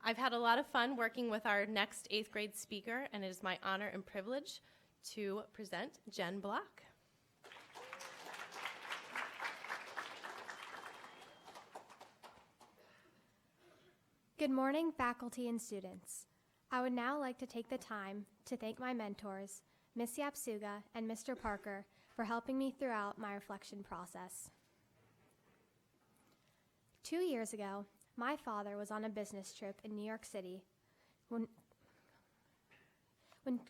I've had a lot of fun working with our next 8th grade speaker, and it is my honor and privilege to present Jen Block. Good morning, faculty and students. I would now like to take the time to thank my mentors, Ms. Yapsuga and Mr. Parker, for helping me throughout my reflection process. 2 years ago, my father was on a business trip in New York City. When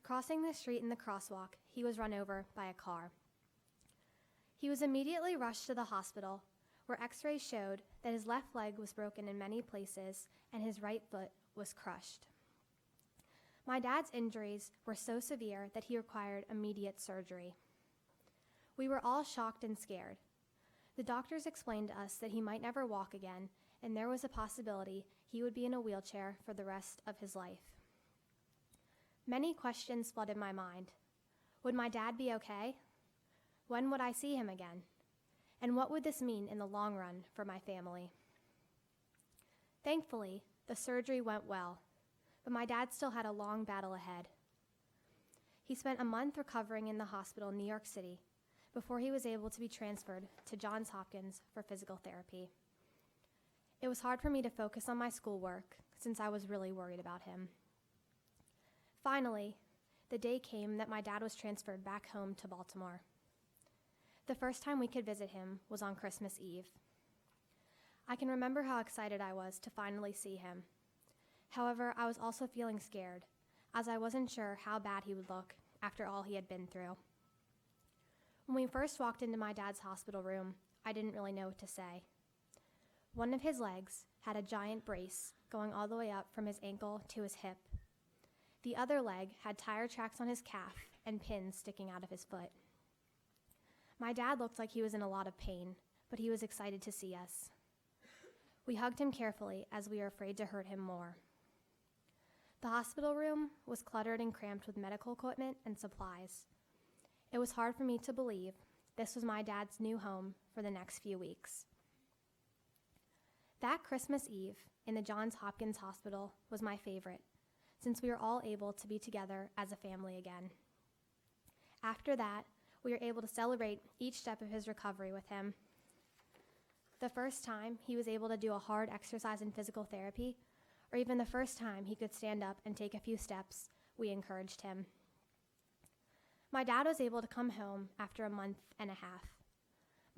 crossing the street in the crosswalk, he was run over by a car. He was immediately rushed to the hospital, where x-rays showed that his left leg was broken in many places and his right foot was crushed. My dad's injuries were so severe that he required immediate surgery. We were all shocked and scared. The doctors explained to us that he might never walk again, and there was a possibility he would be in a wheelchair for the rest of his life. Many questions flooded my mind. Would my dad be okay? When would I see him again? And what would this mean in the long run for my family? Thankfully, the surgery went well, but my dad still had a long battle ahead. He spent a month recovering in the hospital in New York City before he was able to be transferred to Johns Hopkins for physical therapy. It was hard for me to focus on my schoolwork since I was really worried about him. Finally, the day came that my dad was transferred back home to Baltimore. The first time we could visit him was on Christmas Eve. I can remember how excited I was to finally see him. However, I was also feeling scared, as I wasn't sure how bad he would look after all he had been through. When we first walked into my dad's hospital room, I didn't really know what to say. One of his legs had a giant brace going all the way up from his ankle to his hip. The other leg had tire tracks on his calf and pins sticking out of his foot. My dad looked like he was in a lot of pain, but he was excited to see us. We hugged him carefully as we were afraid to hurt him more. The hospital room was cluttered and cramped with medical equipment and supplies. It was hard for me to believe this was my dad's new home for the next few weeks. That Christmas Eve in the Johns Hopkins Hospital was my favorite, since we were all able to be together as a family again. After that, we were able to celebrate each step of his recovery with him. The first time he was able to do a hard exercise in physical therapy, or even the first time he could stand up and take a few steps, we encouraged him. My dad was able to come home after a month and a half.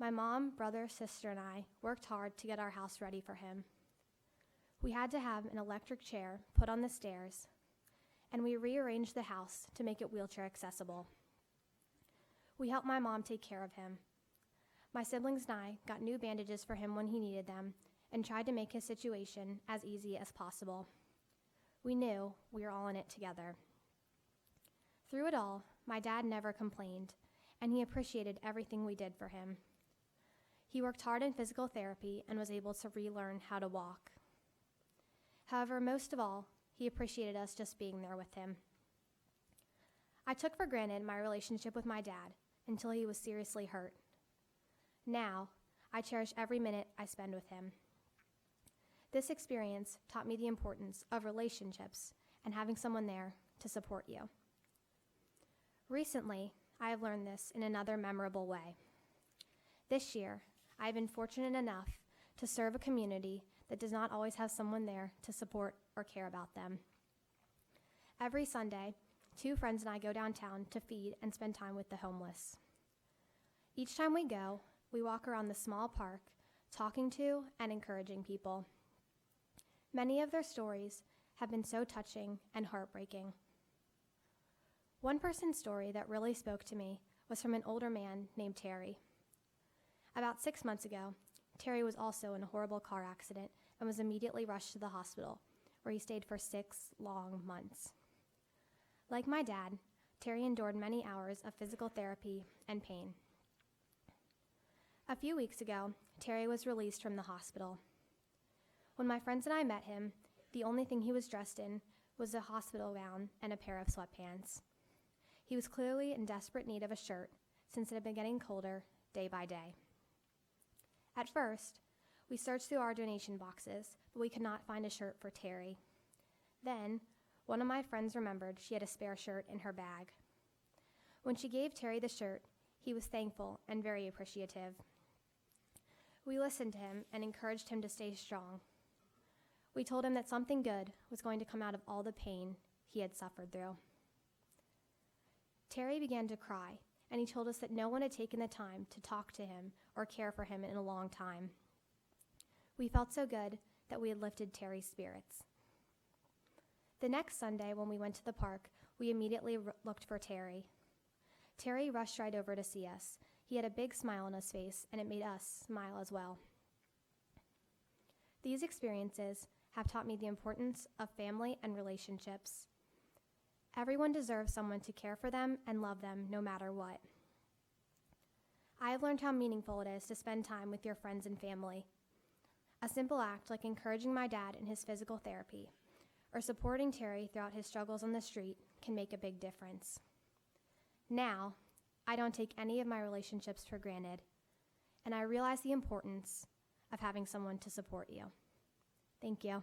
My mom, brother, sister, and I worked hard to get our house ready for him. We had to have an electric chair put on the stairs, and we rearranged the house to make it wheelchair accessible. We helped my mom take care of him. My siblings and I got new bandages for him when he needed them and tried to make his situation as easy as possible. We knew we were all in it together. Through it all, my dad never complained, and he appreciated everything we did for him. He worked hard in physical therapy and was able to relearn how to walk. However, most of all, he appreciated us just being there with him. I took for granted my relationship with my dad until he was seriously hurt. Now, I cherish every minute I spend with him. This experience taught me the importance of relationships and having someone there to support you. Recently, I have learned this in another memorable way. This year, I have been fortunate enough to serve a community that does not always have someone there to support or care about them. Every Sunday, 2 friends and I go downtown to feed and spend time with the homeless. Each time we go, we walk around the small park, talking to and encouraging people. Many of their stories have been so touching and heartbreaking. One person's story that really spoke to me was from an older man named Terry. About 6 months ago, Terry was also in a horrible car accident and was immediately rushed to the hospital, where he stayed for 6 long months. Like my dad, Terry endured many hours of physical therapy and pain. A few weeks ago, Terry was released from the hospital. When my friends and I met him, the only thing he was dressed in was a hospital gown and a pair of sweatpants. He was clearly in desperate need of a shirt, since it had been getting colder day by day. At first, we searched through our donation boxes, but we could not find a shirt for Terry. Then, one of my friends remembered she had a spare shirt in her bag. When she gave Terry the shirt, he was thankful and very appreciative. We listened to him and encouraged him to stay strong. We told him that something good was going to come out of all the pain he had suffered through. Terry began to cry, and he told us that no one had taken the time to talk to him or care for him in a long time. We felt so good that we had lifted Terry's spirits. The next Sunday, when we went to the park, we immediately looked for Terry. Terry rushed right over to see us. He had a big smile on his face, and it made us smile as well. These experiences have taught me the importance of family and relationships. Everyone deserves someone to care for them and love them no matter what. I have learned how meaningful it is to spend time with your friends and family. A simple act like encouraging my dad in his physical therapy or supporting Terry throughout his struggles on the street can make a big difference. Now, I don't take any of my relationships for granted, and I realize the importance of having someone to support you. Thank you.